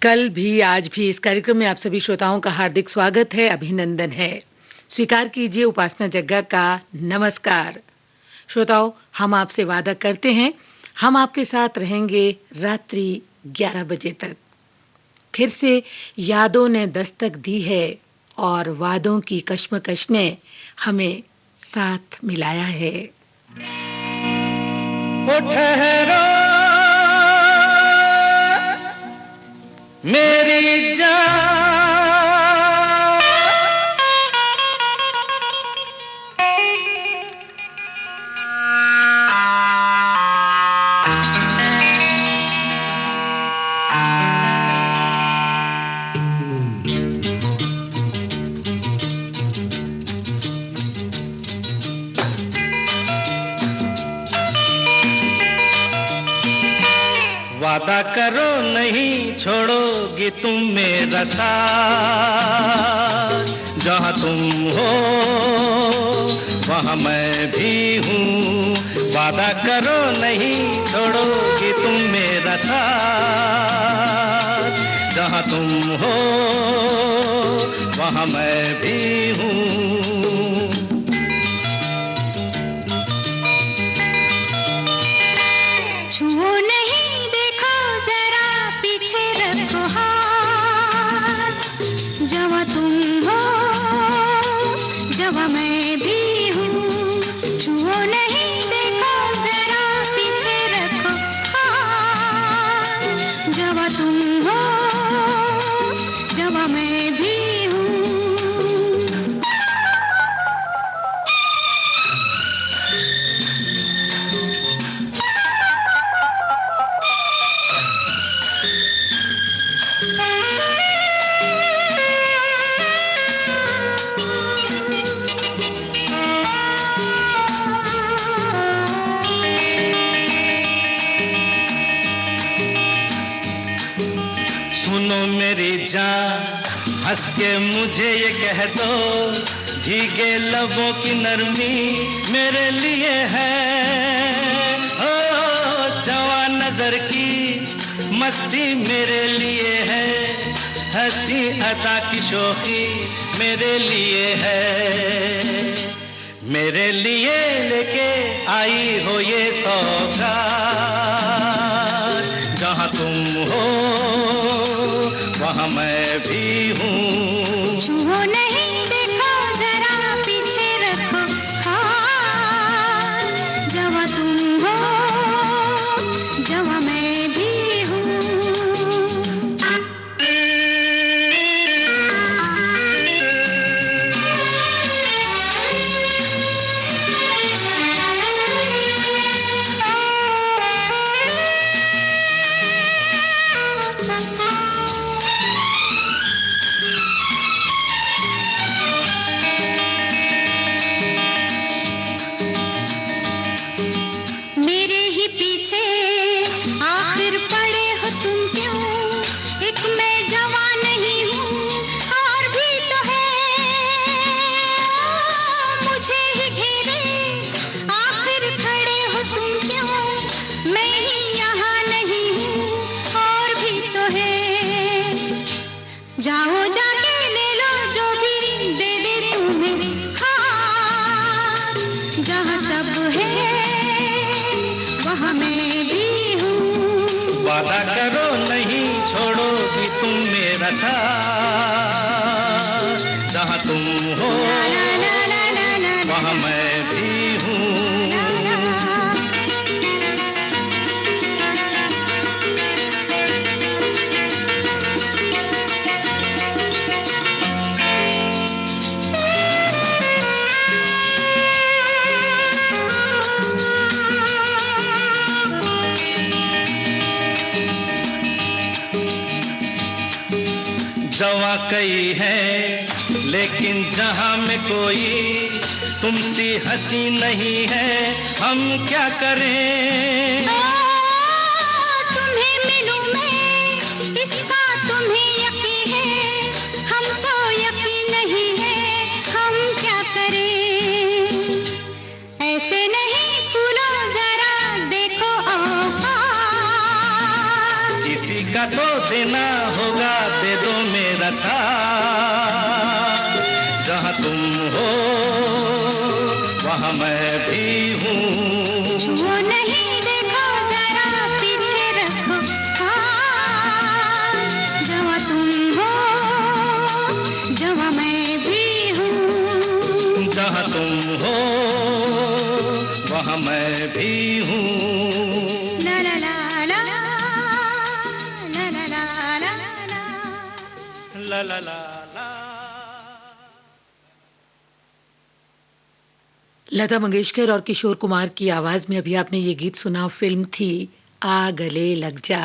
कल भी आज भी इस कार्यक्रम में आप सभी श्रोताओं का हार्दिक स्वागत है, अभिनंदन है। स्वीकार कीजिए उपासना जग्गा का नमस्कार। श्रोताओं, हम आपसे वादा करते हैं, हम आपके साथ रहेंगे रात्रि 11 बजे तक। फिर से यादों ने दस्तक दी है और वादों की कश्मकश ने हमें साथ मिलाया है। ओ ठहरो मेरी जान, वादा करो नहीं छोड़ोगी तुम मेरा साथ। जहाँ तुम हो वहाँ मैं भी हूँ। वादा करो नहीं छोड़ोगी तुम मेरा साथ। जहाँ तुम हो वहाँ मैं भी हूँ। छुओ नहीं, देखो जरा पीछे रखो हाथ। जहाँ तुम हो जहाँ मैं भी हूँ। छुओ नहीं, देखो जरा पीछे रखो हाथ। जहाँ तुम हो जहाँ मैं भी हूँ। सुनो मेरी जान, हंस के मुझे ये कह दो, भीगे लबों की नरमी मेरे लिए है। ओ जवान नजर की मस्ती मेरे लिए है। हंसी अदा की शोखी मेरे लिए है। मेरे लिए लेके आई हो ये सौगात। जहाँ तुम हो वहाँ मैं भी हूँ। छुओ नहीं, देखो जरा पीछे रखो हाथ। जहाँ तुम हो जहाँ मैं भी हूँ। मेरे ही पीछे आखिर पड़े हो तुम क्यों? एक मैं जवान नहीं हूँ और भी तो है। मुझे ही घेरे आखिर खड़े हो तुम क्यों? मैं ही यहाँ नहीं हूँ और भी तो है। जाओ जाके ले लो जो भी दे दे तुम्हें हाथ। जहाँ सब है वहाँ मैं भी हूँ। वादा करो नहीं छोड़ोगी तुम मेरा साथ। जहाँ तुम हो वहाँ मैं भी हूँ। जवां कई है लेकिन जहां में कोई तुमसी हंसी नहीं है। हम क्या करें? तुम्हें मिलूं मैं इसका तुम्हें यकीन है। हमको यकीन नहीं है, हम क्या करें? ऐसे नहीं फूलो जरा देखो औकात। किसी का तो देना हो होगा दे दो मेरा साथ। जहाँ तुम हो वहाँ मैं भी हूँ। छुओ नहीं देखो जरा पीछे रखो हाथ। जहाँ तुम हो जहाँ मैं भी हूँ। जहाँ तुम हो वहाँ मैं भी हूँ। ला ला ला ला ला ला ला ला ला ला ला ला। लता मंगेशकर और किशोर कुमार की आवाज में अभी आपने ये गीत सुना। फिल्म थी आ गले लग जा।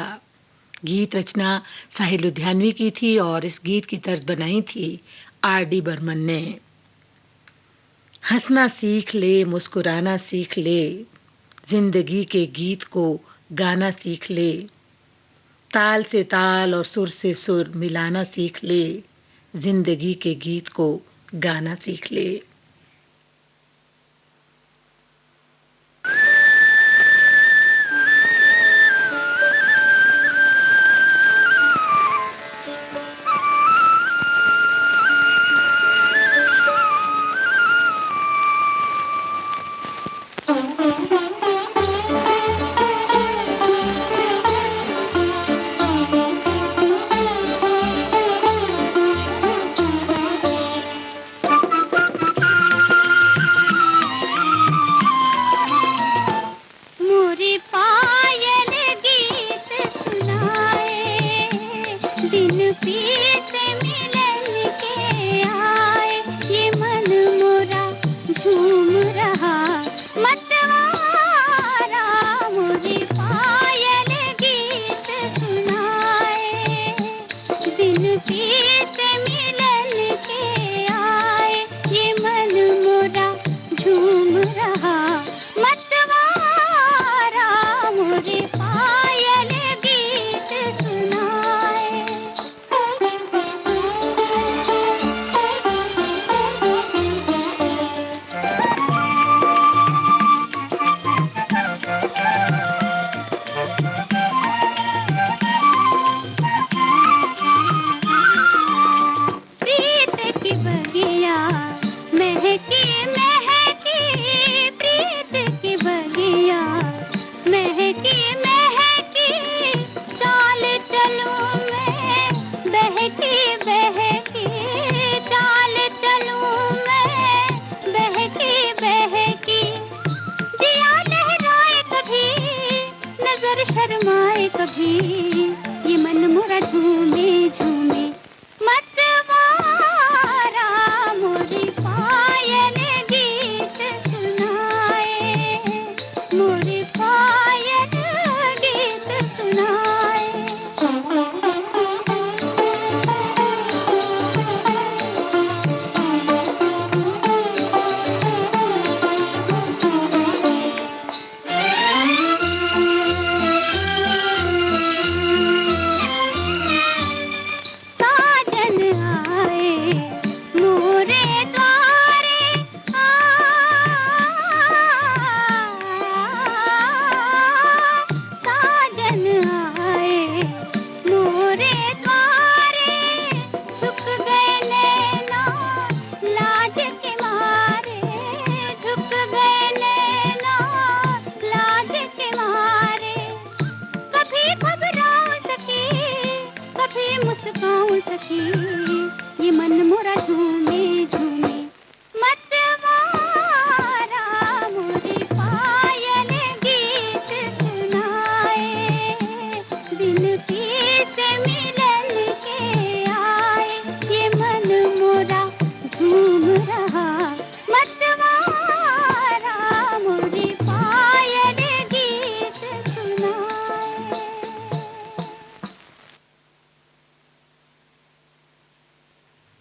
गीत रचना साहिल लुधियानवी की थी और इस गीत की तर्ज बनाई थी R.D. बर्मन ने। हंसना सीख ले, मुस्कुराना सीख ले, जिंदगी के गीत को गाना सीख ले, ताल से ताल और सुर से सुर मिलाना सीख ले, जिंदगी के गीत को गाना सीख ले।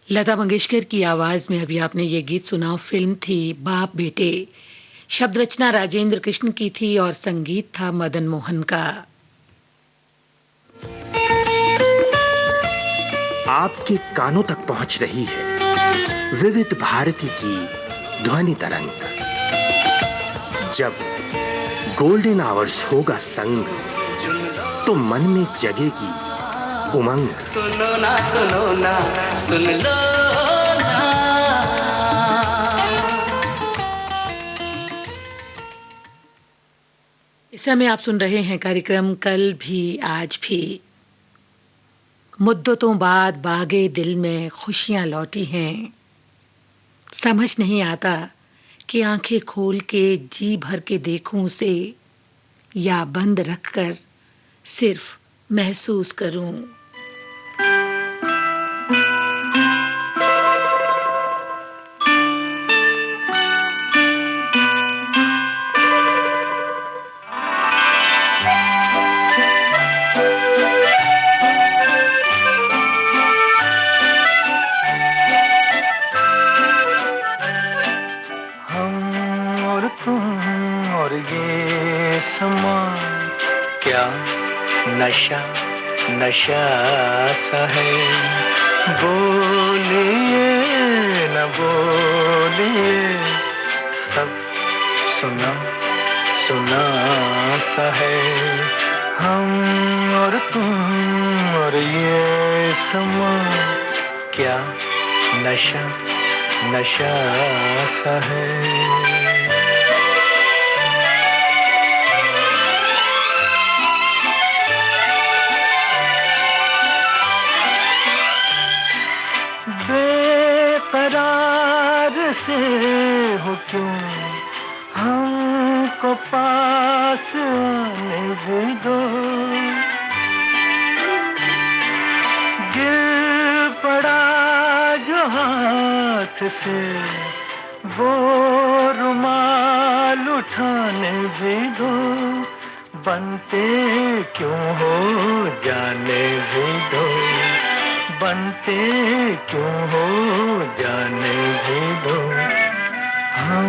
लता मंगेशकर की आवाज में अभी आपने ये गीत सुना। फिल्म थी बाप बेटे। शब्द रचना राजेंद्र कृष्ण की थी और संगीत था मदन मोहन का। आपके कानों तक पहुंच रही है विविध भारती की ध्वनि तरंग। जब गोल्डन आवर्स होगा संग तो मन में जगेगी उमंग। सुनो ना सुन लो ना। इस समय आप सुन रहे हैं कार्यक्रम कल भी आज भी। मुद्दतों बाद बागे दिल में खुशियां लौटी हैं। समझ नहीं आता कि आंखें खोल के जी भर के देखूं उसे या बंद रखकर सिर्फ महसूस करूं। क्या नशा नशा सा है, बोलिए न बोलिए, सब सुना सुना सा है। हम और तुम और ये समा, क्या नशा नशा सा है। बेकरार से हो क्यों, हमको पास आने भी दो। गिर पड़ा जो हाथ से, वो रुमाल उठाने भी दो। बनते क्यों हो जाने भी दो, बनते क्यों हो जाने भी दो। हम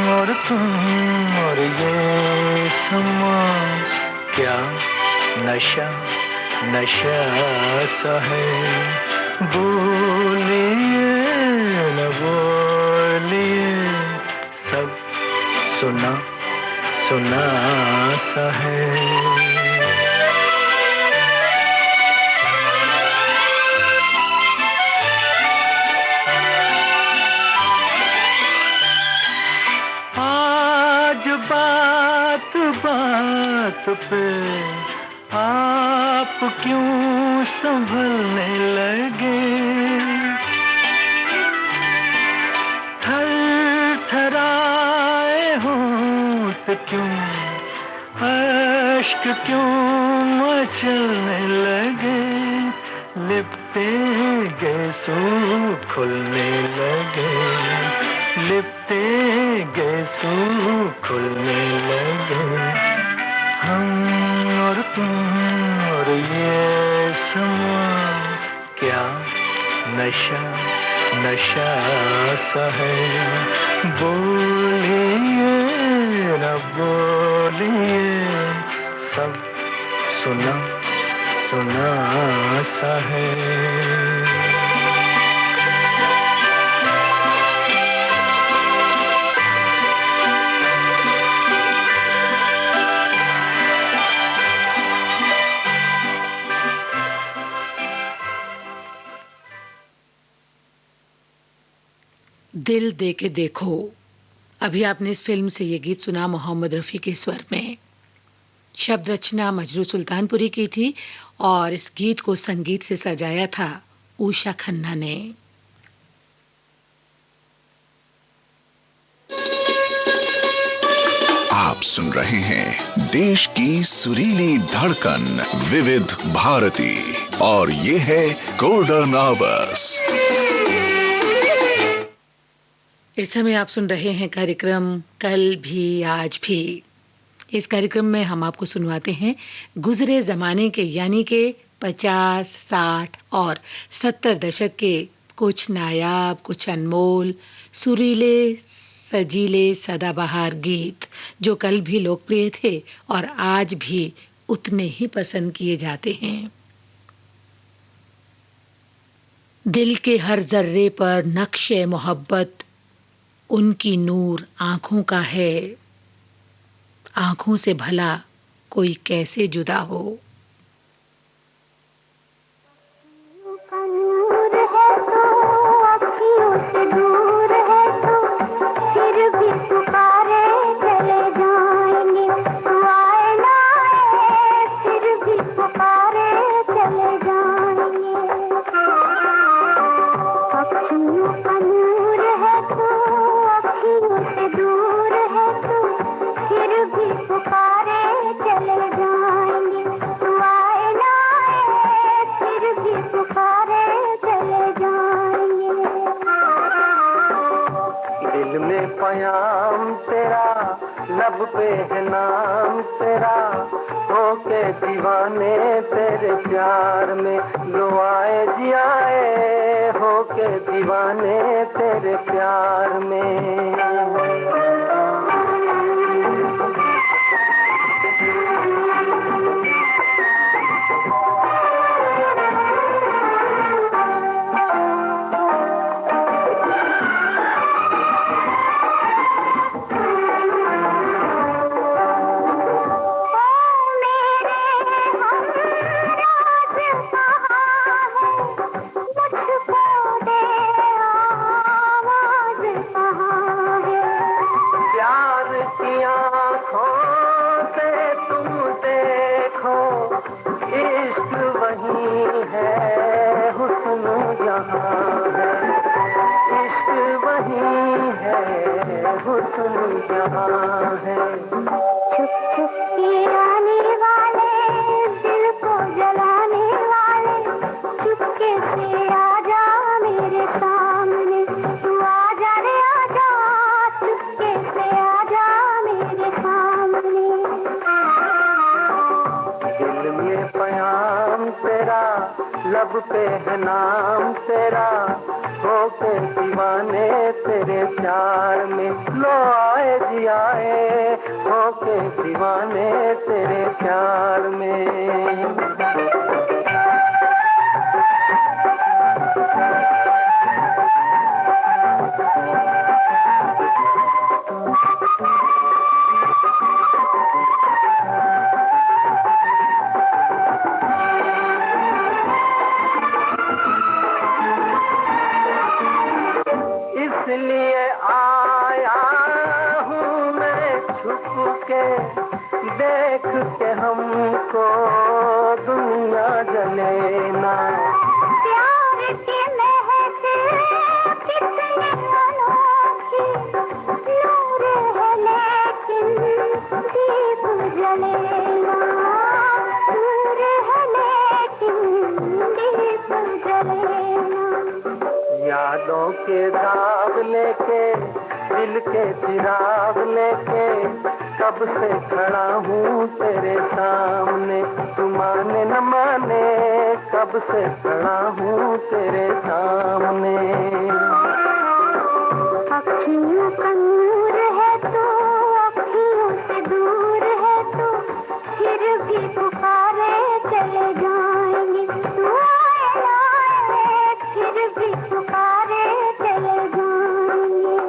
और तुम और ये समा, क्या नशा नशा सा है। बोलिए न बोलिए, सब सुना सुना सा है। बात बात पे आप क्यों संभलने लगे। थर थराए होंठ क्यों, अश्क क्यों मचलने लगे। लिपटे गैसू खुलने लगे, लिपटे गैसू खुलने लगे। हम और तुम और ये समा, क्या नशा नशा सा है। बोलिए न बोलिए, सब सुना सुना सा है। दिल दे के देखो। अभी आपने इस फिल्म से ये गीत सुना मोहम्मद रफी के स्वर में। शब्द रचना मजरू सुल्तानपुरी की थी और इस गीत को संगीत से सजाया था उषा खन्ना ने। आप सुन रहे हैं देश की सुरीली धड़कन विविध भारती और ये है गोल्डन आवर्स। इस समय आप सुन रहे हैं कार्यक्रम कल भी आज भी। इस कार्यक्रम में हम आपको सुनवाते हैं गुजरे जमाने के यानी के 50, 60 और 70 दशक के कुछ नायाब, कुछ अनमोल, सुरीले, सजीले, सदाबहार गीत जो कल भी लोकप्रिय थे और आज भी उतने ही पसंद किए जाते हैं। दिल के हर जर्रे पर नक्शे मोहब्बत उनकी नूर आंखों का है, आंखों से भला कोई कैसे जुदा हो। पुकारे चले जाएंगे। दिल में पयाम तेरा, लब पे है नाम तेरा, होके दीवाने तेरे प्यार में, लो आए जी आए, होके दीवाने तेरे प्यार में। छुप छुप के आने वाले, दिल को जलाने वाले, चुपके से आजा मेरे सामने, तू आजा रे आजा, चुपके से आजा मेरे सामने। दिल में पयाम तेरा, लब पे है नाम तेरा, होके दीवाने तेरे प्यार में, लो आए जी आए, होके दीवाने तेरे प्यार में। इसलिए आया हूँ मैं छुप के, देख के हमको दुनिया जले ना। प्यार की महक कितनी अनोखी, नूर है लेकिन दीप जले ना, नूर है लेकिन दीप जले ना। यादों के दाग लेके, दिल के चिराग लेके, कब से खड़ा हूँ तेरे सामने, तू माने न माने, कब से खड़ा हूँ तेरे सामने। अखियों का नूर है तू, अखियों से दूर है तू, फिर भी पुकारे चले जाएंगे, तू आए ना आए, फिर भी पुकारे चले जाएंगे।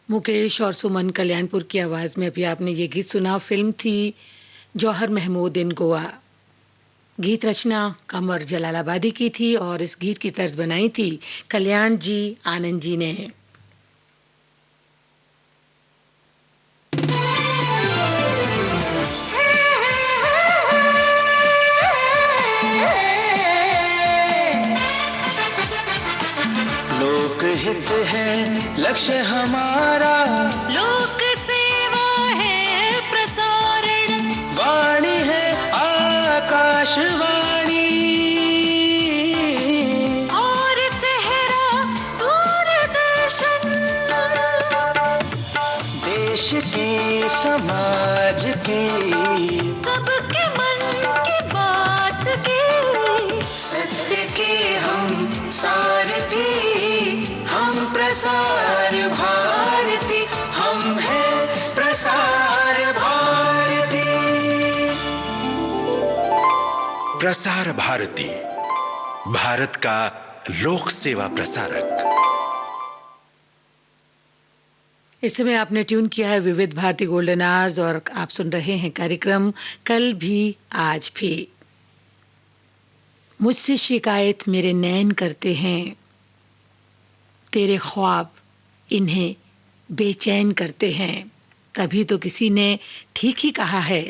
मुकेश और सुमन कल्याणपुर की आवाज में अभी आपने ये गीत सुना। फिल्म थी जौहर महमूद इन गोवा। गीत रचना कमर जलालाबादी की थी और इस गीत की तर्ज बनाई थी कल्याण जी आनंद जी ने। लोक हित है लक्ष्य हमारा, लोक सेवा है प्रसारण, वाणी है आकाशवाणी, और चेहरा दूरदर्शन, देश की समाज की, सबके मन की बात की, सत्य के हम सारथी, हम प्रसार भारती, हम हैं प्रसार भारती। प्रसार भारती, भारत का लोक सेवा प्रसारक। इस समय आपने ट्यून किया है विविध भारती गोल्डन आवर्स और आप सुन रहे हैं कार्यक्रम कल भी आज भी। मुझसे शिकायत मेरे नैन करते हैं, तेरे ख्वाब इन्हें बेचैन करते हैं। तभी तो किसी ने ठीक ही कहा है,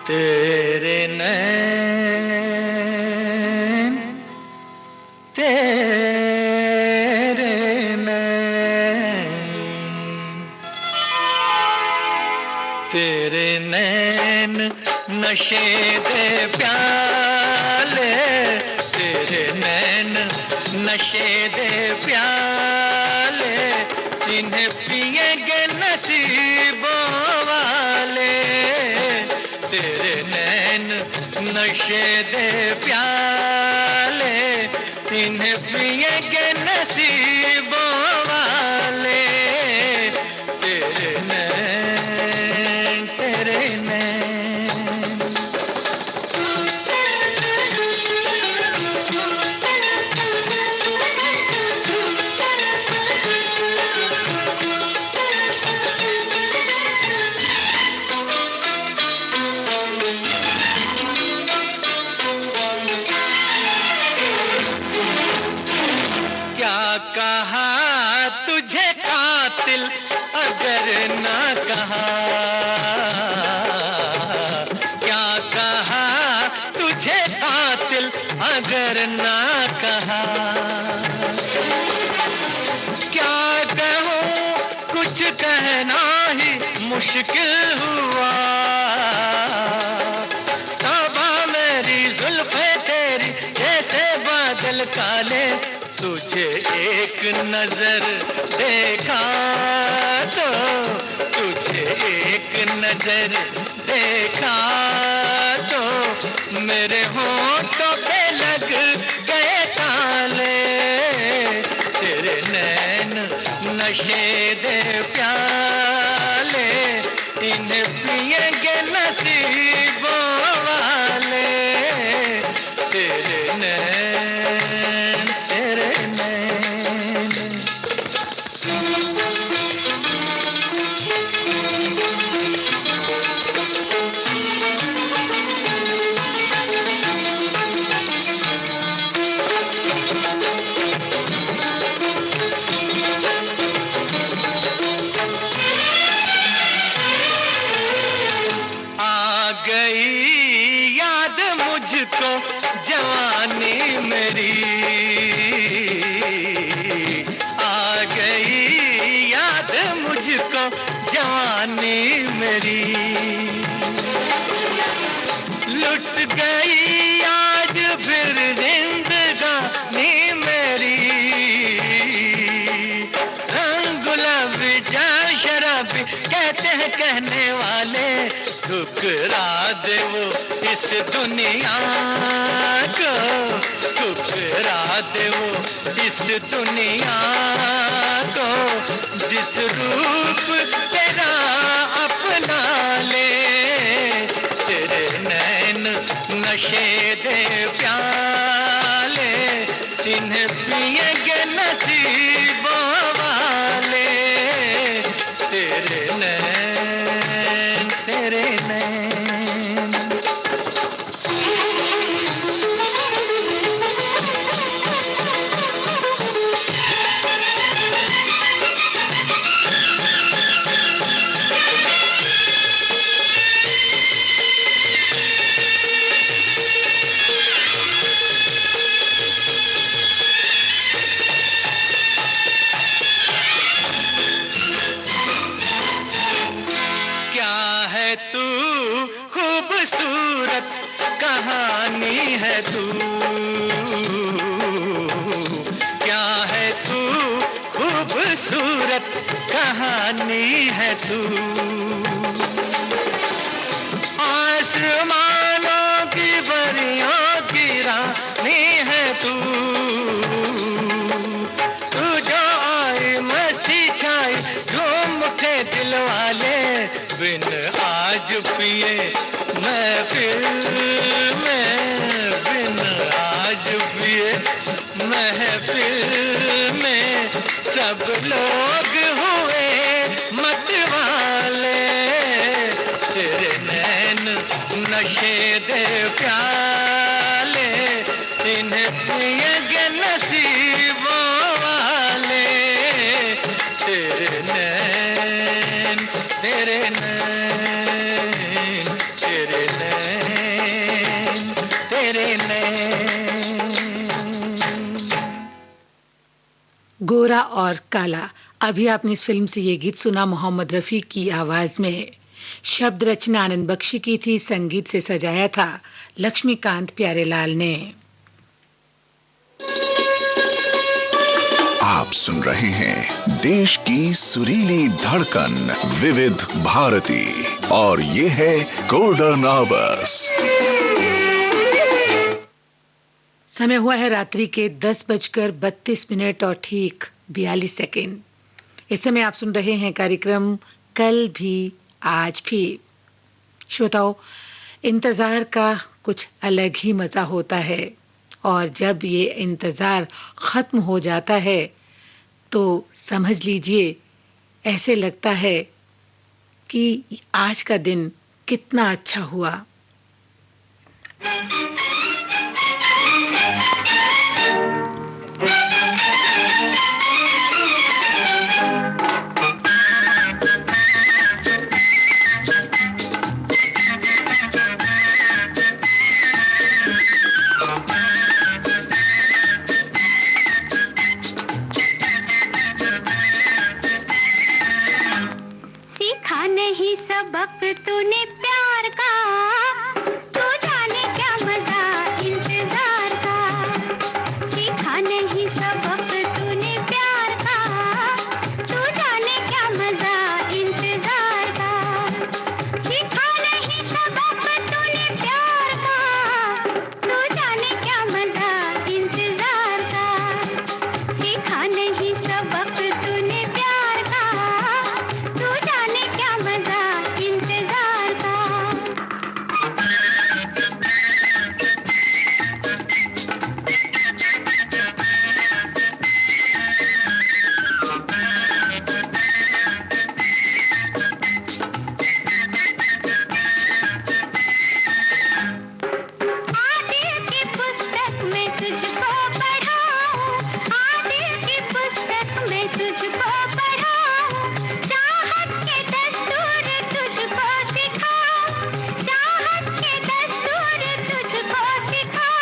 तेरे नैन, तेरे नैन, तेरे तेरे नैन नशे दे प्याले, तेरे नैन नशे दे प्याले, इन्हें पिएंगे नसीबों वाले। तेरे नैन नशे दे प्याले, इन्हें पिएंगे नसीबों वाले। तेरे नैन, तेरे नैन। कहा तुझे कातिल अगर ना कहा, क्या कहा तुझे कातिल अगर ना कहा। क्या कहूँ कुछ कहना ही मुश्किल हुआ, तौबा मेरी जुल्फे तेरी जैसे बादल काले। तुझे एक नजर देखा तो, तुझे एक नजर देखा तो, मेरे होंठों पे लग गए ताले। तेरे नैन नशे दे प्याले, इन्हें पिएंगे नसीबों वाले। तेरे नैन, तेरे नैन। आ गई याद मुझको जवानी मेरी, आ गई याद मुझको जवानी मेरी। लुट गई आज फिर जिंदगानी मेरी। रंग गुलाबी जा शराबी कहते हैं कहने वाले, ठुकरा दे वो इस दुनिया को, ठुकरा दे वो इस दुनिया को, जिस रूप तेरा अपना ले। तेरे नैन नशे दे प्याले, इन्हें पिएंगे नसीबों वाले। तेरे नैन, तेरे नैन। तू खूबसूरत कहानी है तू, क्या है तू खूबसूरत कहानी है तू। आसमानों की परियों की रानी है तू, तू जो आई मस्ती छाई झूम उठे दिल वाले। बिन आज पिए महफिल में, बिन आज पिए महफिल में, सब लोग हुए मतवाले। तेरे नैन नशे दे प्याले, इन्हें पिएंगे नसीबों वाले। तेरे नैन, तेरे नैन, तेरे नैन, तेरे नैन। गोरा और काला। अभी आपने इस फिल्म से ये गीत सुना मोहम्मद रफी की आवाज में। शब्द रचना आनंद बख्शी की थी, संगीत से सजाया था लक्ष्मीकांत प्यारेलाल ने। आप सुन रहे हैं देश की सुरीली धड़कन विविध भारती और ये है गोल्डन आवर्स। समय हुआ है रात्रि के 10:32 और ठीक 42 सेकेंड। इस समय आप सुन रहे हैं कार्यक्रम कल भी आज भी। श्रोताओं, इंतजार का कुछ अलग ही मजा होता है और जब ये इंतजार खत्म हो जाता है तो समझ लीजिए ऐसे लगता है कि आज का दिन कितना अच्छा हुआ। सीखा नहीं सबक तूने प्यार का, तू जाने क्या मजा इंतजार का। सीखा नहीं सबक तूने प्यार का, तू जाने क्या मजा इंतजार का। सीखा नहीं सबक तूने प्यार का, तू जाने क्या मजा इंतजार का। सीखा नहीं सबक तूने प्यार का, तू जाने क्या मजा इंतजार का। आदिल की पुस्तक में तुझको पढ़ाऊं, आदिल की पुस्तक में तुझको पढ़ाऊं। चाहत के दस्तूर तुझको सिखाऊं, चाहत के दस्तूर तुझको सिखाऊं।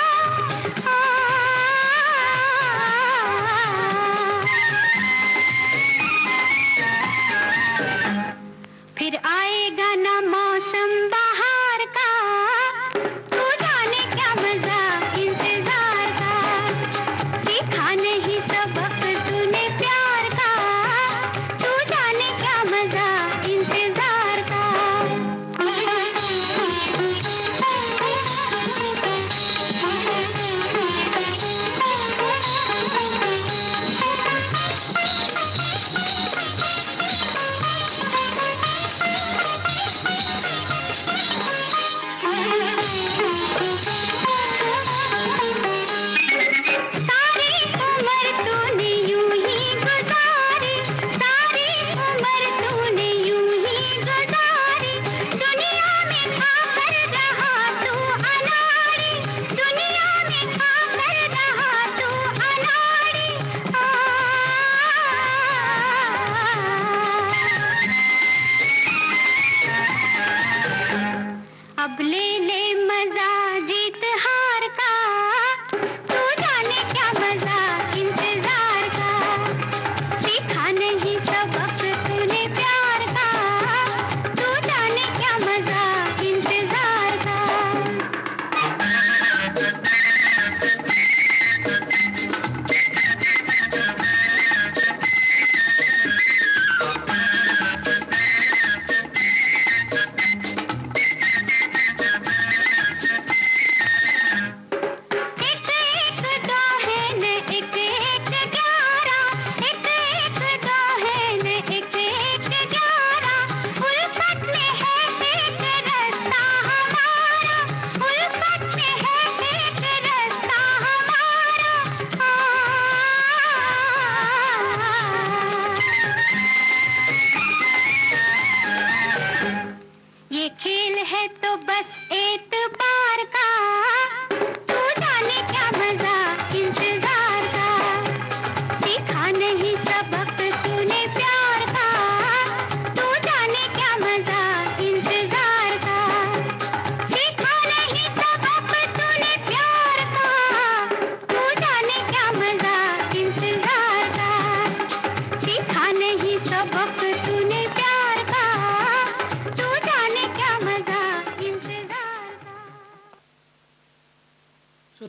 फिर आएगा ना मौसम बहार का, तू जाने क्या मजा इंतजार का। सीखा नहीं सबक तूने प्यार का, तू जाने क्या मजा इंतजार का। सारी उम्र तूने यूं ही गुजारी, सारी उम्र तूने यूं ही गुजारी। दुनिया में खाकर रहा तू अनाड़ी, दुनिया में खाकर रहा तू अनाड़ी। अब ले ले मजा जीत हार का, तू जाने क्या मजा इंतजार का। सीखा नहीं सबक तूने प्यार का, तू जाने क्या मजा इंतजार का।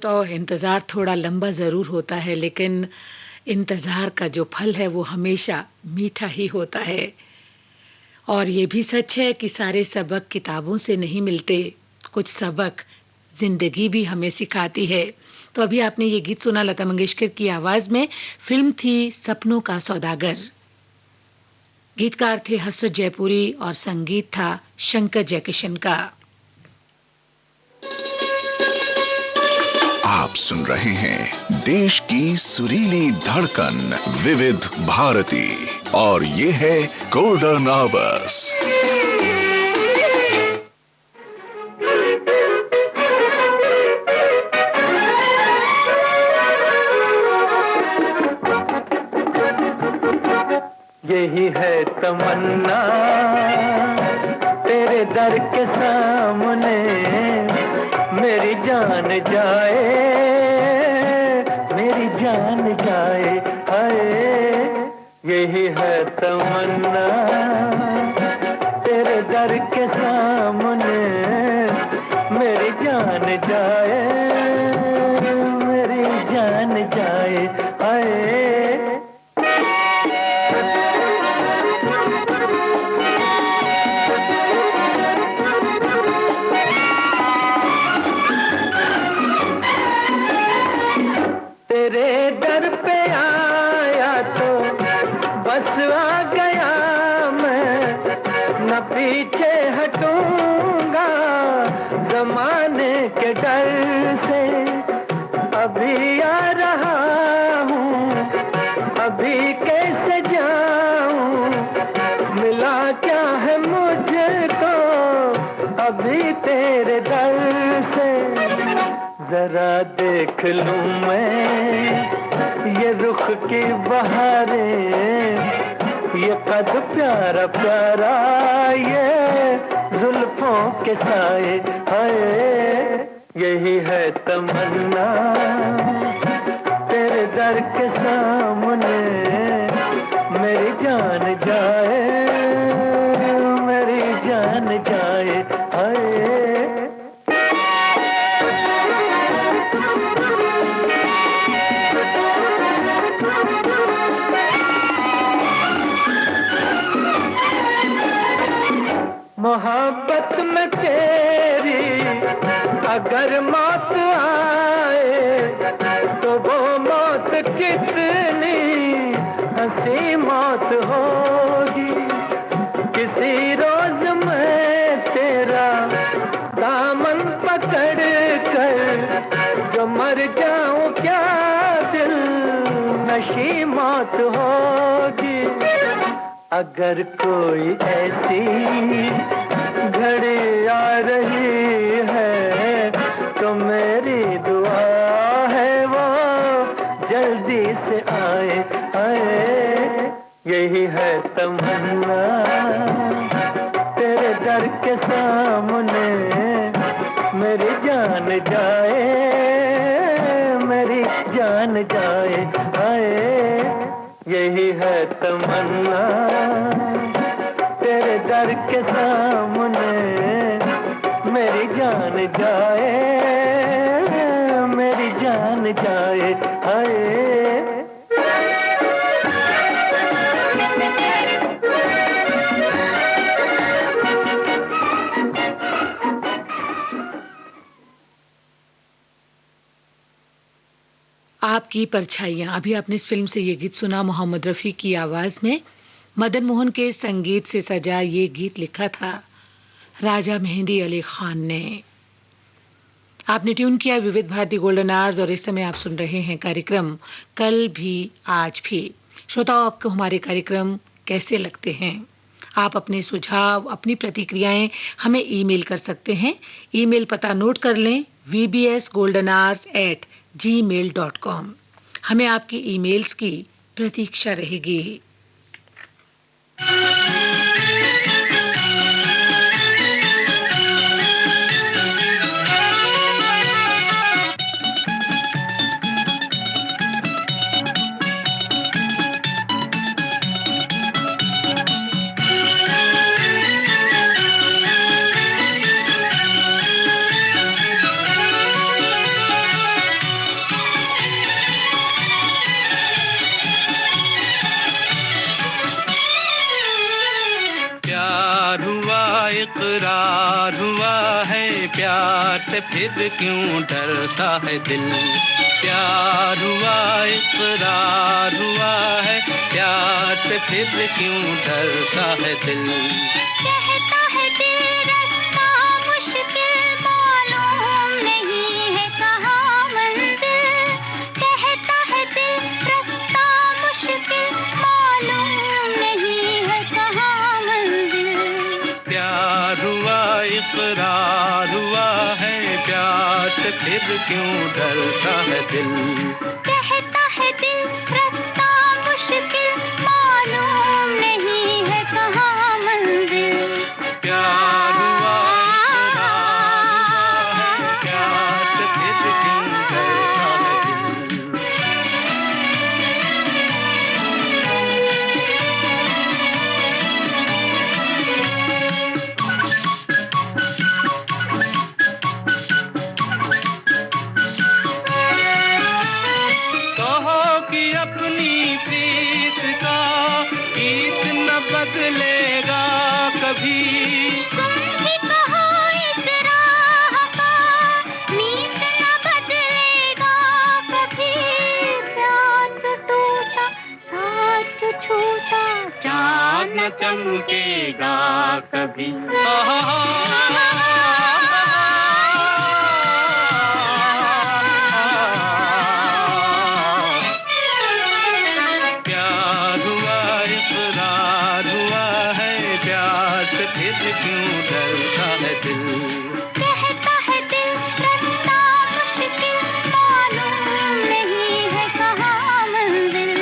तो इंतज़ार थोड़ा लंबा ज़रूर होता है, लेकिन इंतज़ार का जो फल है वो हमेशा मीठा ही होता है। और ये भी सच है कि सारे सबक किताबों से नहीं मिलते, कुछ सबक ज़िंदगी भी हमें सिखाती है। तो अभी आपने ये गीत सुना लता मंगेशकर की आवाज़ में, फ़िल्म थी सपनों का सौदागर। गीतकार थे हसरत जयपुरी और संगीत था शंकर जयकिशन का। आप सुन रहे हैं देश की सुरीली धड़कन विविध भारती और ये है गोल्डन आवर्स। यही है तमन्ना तेरे दर के सामने, मेरी जान जाए, मेरी जान जाए, हाय। यही है तमन्ना तेरे दर के सामने, मेरी जान जाए, मेरी जान जाए, हाय। तेरे दर पे आया तो बस आ गया मैं, न पीछे हटूंगा जमाने के डर से। अभी आ रहा हूँ, अभी कैसे जाऊँ, मिला क्या है मुझको अभी तेरे दर से। जरा देख लूं मैं ये रुख की बहारें, ये कद प्यारा प्यारा, ये जुल्फों के साए, हाय। यही है तमन्ना तेरे दर के सामने, मेरी जान जाए, मेरी जान जाए, हाय। मोहब्बत में तेरी अगर मौत आए, तो वो मौत कितनी हंसी मौत होगी। किसी रोज मैं तेरा दामन पकड़ कर जो मर जाऊं, क्या दिल नशी मौत होगी। अगर कोई ऐसी घड़ी आ रही है, तो मेरी दुआ है वो जल्दी से आए, आए। यही है तमन्ना तेरे दर के सामने, मेरी जान जाए, मेरी जान जाए, आए। यही है तमन्ना तेरे दर के सामने, मेरी जान जाए, मेरी जान जाए, हाय। आपकी परछाइयां, अभी आपने इस फिल्म से ये गीत सुना मोहम्मद रफी की आवाज में। मदन मोहन के संगीत से सजा ये गीत लिखा था राजा मेहंदी अली खान ने। आपने ट्यून किया विविध भारती गोल्डन आवर्स और इस समय आप सुन रहे हैं कार्यक्रम कल भी आज भी। श्रोताओं, आपको हमारे कार्यक्रम कैसे लगते हैं? आप अपने सुझाव, अपनी प्रतिक्रियाएं हमें ईमेल कर सकते हैं। ईमेल पता नोट कर लें, vbsgoldenhours@gmail.com। हमें आपकी ईमेल्स की प्रतीक्षा रहेगी। प्यार से फिर क्यों डरता है दिल। प्यार हुआ इकरार हुआ है, प्यार से फिर क्यों डरता है दिल। कहता है दिल रास्ता मुश्किल मालूम नहीं है कहाँ मंजिल। कहता है दिल रास्ता मुश्किल मालूम नहीं है कहाँ मंजिल। प्यार हुआ इकरार हुआ है, प्यार से फिर क्यों डरता है दिल। कहता है दिल रास्ता मुश्किल मालूम नहीं है कहाँ मंजिल। प्यार हुआ इकरार हुआ है, प्यार से फिर क्यों डरता है दिल। कहो कि अपनी प्रीत का गीत न बदलेगा कभी। तुम भी कहो इस राह का मीत न बदलेगा कभी। प्यार से टूटा साथ छूटा चाँद न चमकेगा कभी। प्यार हुआ इकरार हुआ है, प्यार से फिर क्यों डरता है दिल। कहता है दिल रास्ता मुश्किल मालूम नहीं है कहाँ मंजिल।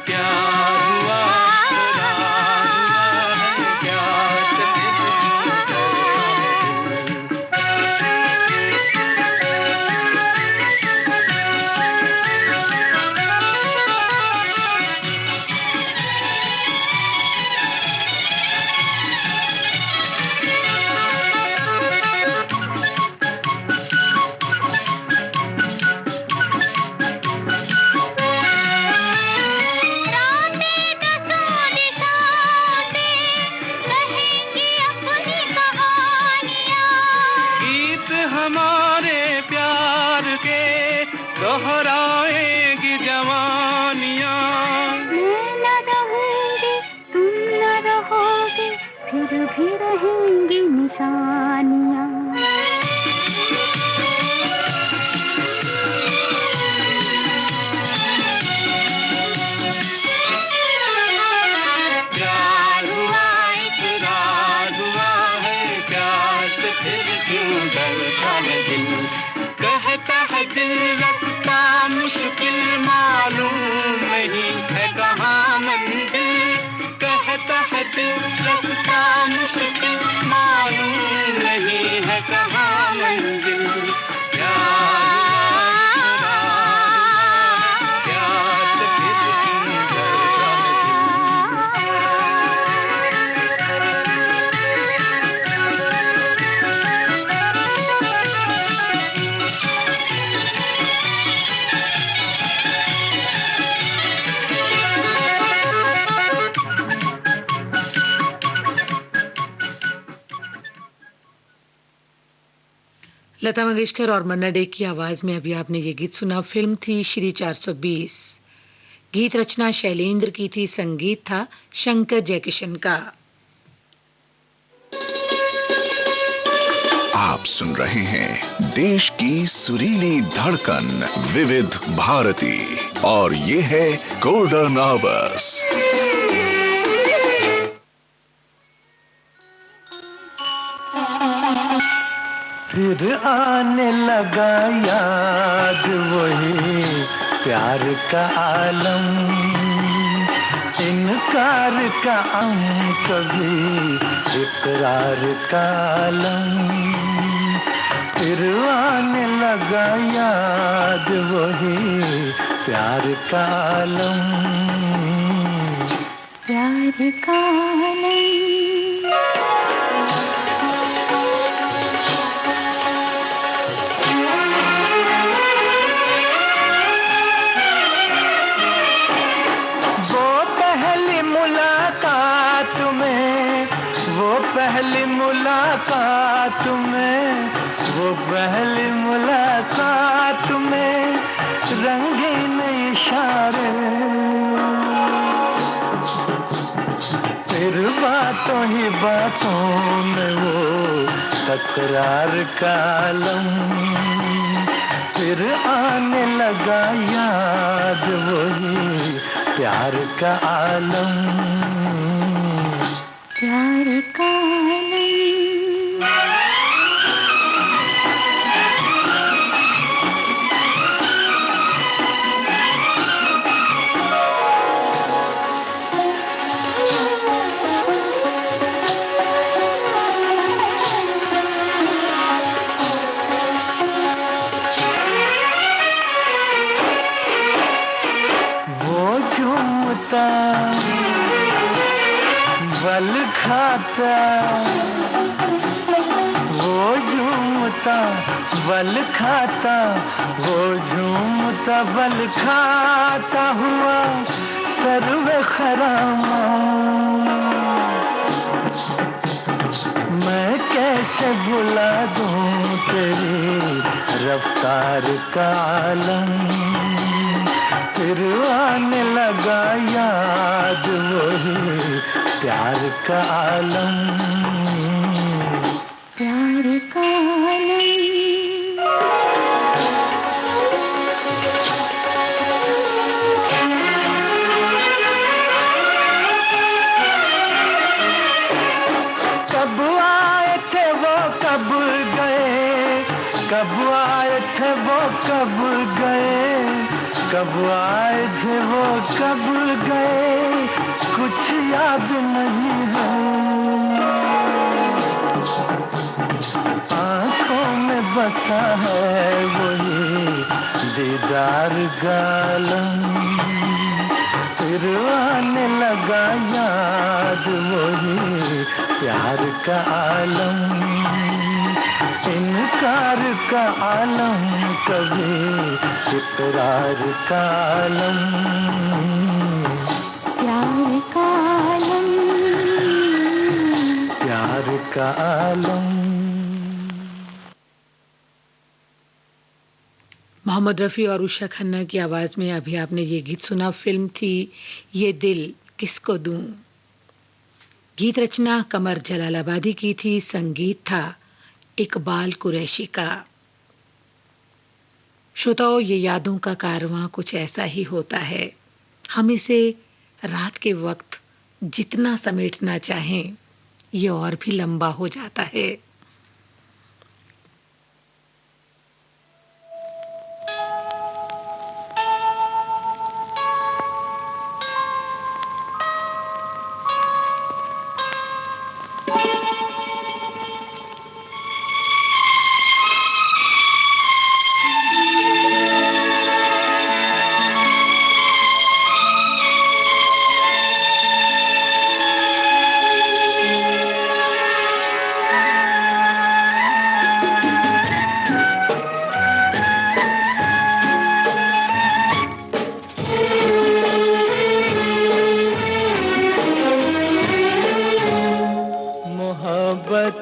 प्यार हुआ इकरार हुआ है, प्यार से फिर क्यों डरता रातें दसों दिशाओं से कहेंगी अपनी कहानियाँ। गीत हमारे प्यार के दोहराएगी जवानियाँ। मैं न रहूंगी तुम न रहोगे फिर भी रहेंगी निशानियाँ। प्यार हुआ इकरार हुआ है, प्यार से फिर क्यों डरता है दिल। कहता है दिल रास्ता मुश्किल मालूम नहीं है कहाँ मंजिल। कहता है दिल रास्ता मुश्किल मालूम नहीं है कहाँ मंजिल। प्यार हुआ इकरार हुआ है, प्यार से फिर क्यों डरता है दिल। लता मंगेशकर और मन्ना डे की आवाज में अभी आपने ये गीत सुना। फिल्म थी श्री 420। गीत रचना शैलेंद्र की थी, संगीत था शंकर जयकिशन का। आप सुन रहे हैं देश की सुरीली धड़कन विविध भारती और ये है गोल्डन आवर्स। फिर आने लगा याद वही प्यार का आलम, इनकार का कभी इकरार का आलम। फिर आने लगा याद वही प्यार का आलम, प्यार का आलम। पहली मुलाकात में वो पहली मुलाकात में रंगीन इशारे, फिर बातों ही बातों में वो तकरार का आलम, फिर आने लगा याद वही प्यार का आलम, प्यार का आलम। बल खाता वो झूमता, बल खाता वो झूमता, बल खाता हुआ सर्वे खरामा। मैं कैसे भुला दूं तेरी रफ्तार का आलम, फिर आने लगा याद वही प्यार का आलम, प्यार का आलम। कब आए थे वो कब गए, कब आए थे वो कब गए, कब आए थे वो कब गए, कुछ याद नहीं है। आंखों में बसा है वही दीदार का आलम, फिर आने लगा याद वही प्यार का आलम, इनकार का आलम कभी इकरार का आलम, प्यार का आलम, प्यार का आलम। मोहम्मद रफ़ी और उषा खन्ना की आवाज में अभी आपने ये गीत सुना। फिल्म थी ये दिल किसको दूं। गीत रचना कमर जलालाबादी की थी, संगीत था इकबाल कुरैशी का। श्रोताओं, ये यादों का कारवां कुछ ऐसा ही होता है। हम इसे रात के वक्त जितना समेटना चाहें, ये और भी लंबा हो जाता है।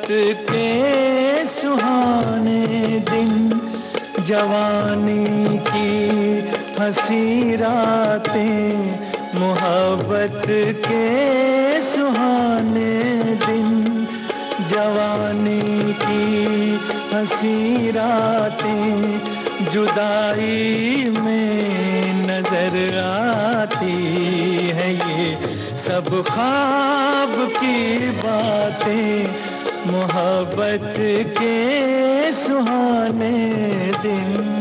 के सुहाने दिन, जवानी की हंसी रातें, मोहब्बत के सुहाने दिन, जवानी की हंसी रातें, जुदाई में नजर आती है ये सब ख्वाब की बातें, मोहब्बत के सुहाने दिन।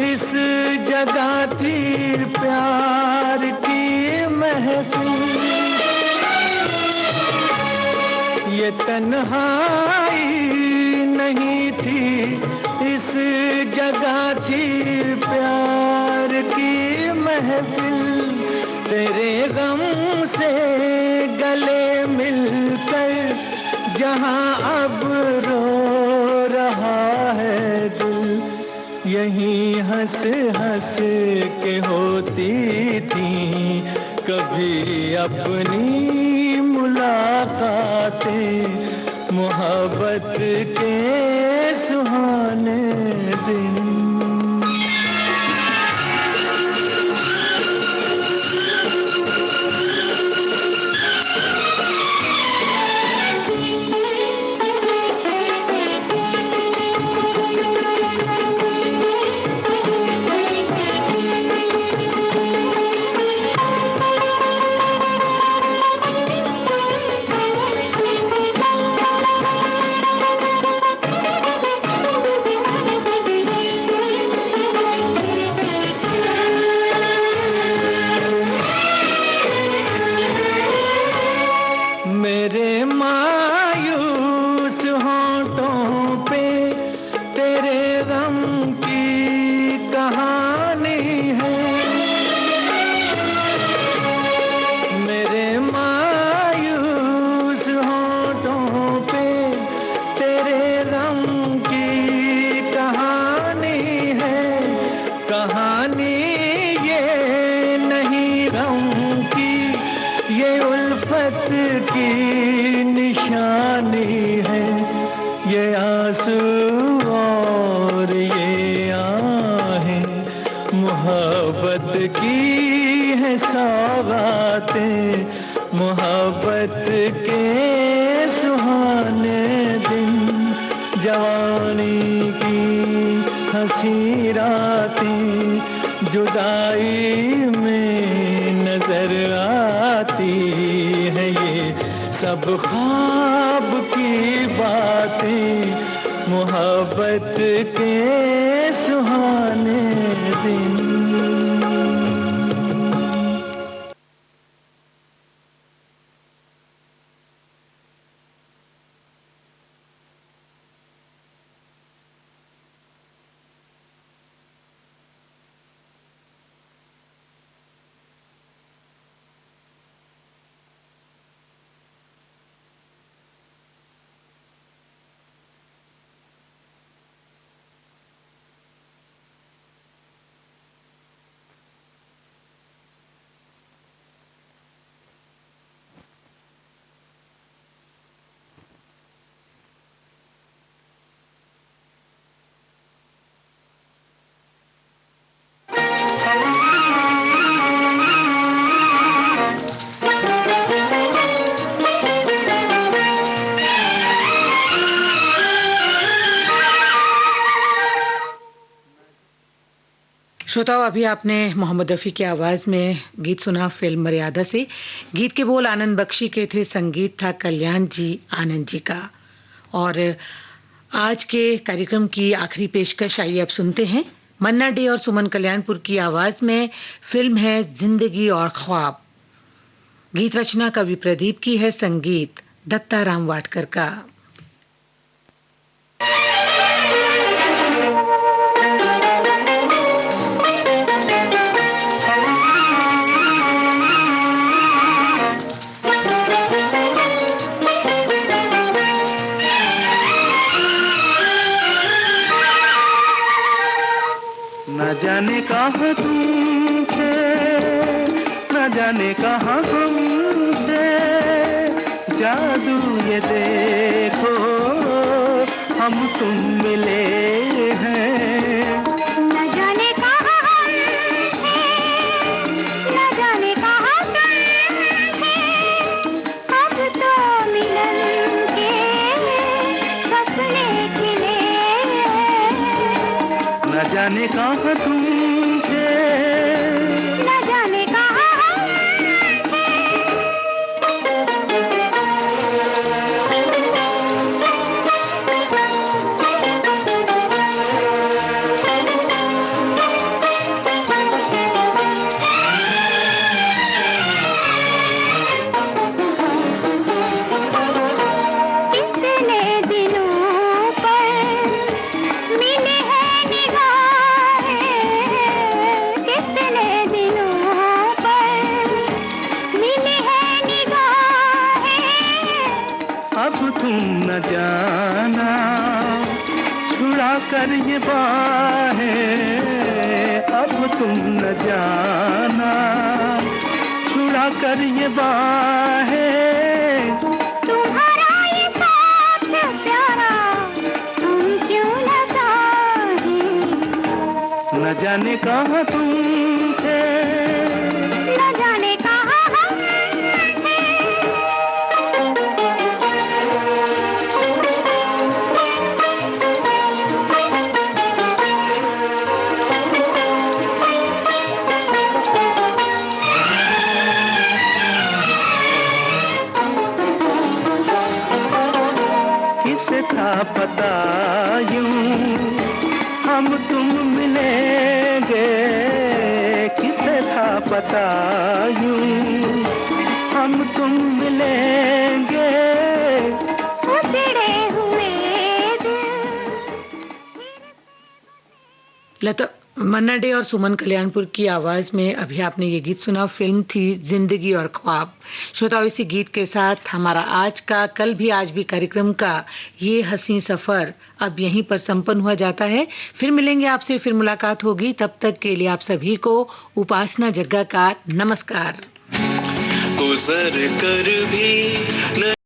इस जगह थी प्यार की महफिल। ये तन्हाई नहीं थी, इस जगह थी प्यार की महफिल। तेरे गम से गले मिलकर जहां अब रो रहा है दिल, यहीं हंस हंस के होती थी कभी अपनी मुलाकातें, मोहब्बत के सुहाने दिन। की निशानी है ये आंसू और ये आहें, मोहब्बत की है सौगातें, मोहब्बत के सुहाने दिन। जवानी की हंसी रातें जुदाई में नजर आती है, ये सब ख्वाब की बातें, मोहब्बत के सुहाने दिन। श्रोताओं, अभी आपने मोहम्मद रफ़ी की आवाज़ में गीत सुना फिल्म मर्यादा से। गीत के बोल आनंद बख्शी के थे, संगीत था कल्याण जी आनंद जी का। और आज के कार्यक्रम की आखिरी पेशकश आइए अब सुनते हैं। मन्ना डे और सुमन कल्याणपुर की आवाज़ में फिल्म है जिंदगी और ख्वाब। गीत रचना कवि प्रदीप की है, संगीत दत्ता राम वाडकर का। न जाने कहाँ तुम थे, न जाने कहाँ हम थे, जादू ये देखो हम तुम मिले हैं। न जाने कहाँ हम थे, न जाने कहाँ तुम थे, अब तो मिलन के सपने खिले। न जाने कहाँ तुम थे, न जाने कहाँ हम थे। कर ये बाहें अब तुम न जाना, छुड़ा कर ये बाहें तुम्हारा ये साथ प्यारा तुम क्यों न चाहे, न जाने कहाँ तुम थे, न जाने कहाँ हम थे। किसे था पता यूं हम तुम मिलेंगे, किसे था पता यूं हम तुम मिलेंगे, उजड़े हुए दिल। लता मन्ना डे और सुमन कल्याणपुर की आवाज में अभी आपने ये गीत सुना। फिल्म थी जिंदगी और ख्वाब। श्रोताओं, इसी गीत के साथ हमारा आज का कल भी आज भी कार्यक्रम का ये हंसी सफर अब यहीं पर संपन्न हुआ जाता है। फिर मिलेंगे आपसे, फिर मुलाकात होगी। तब तक के लिए आप सभी को उपासना जग्गा का नमस्कार। गुजर कर भी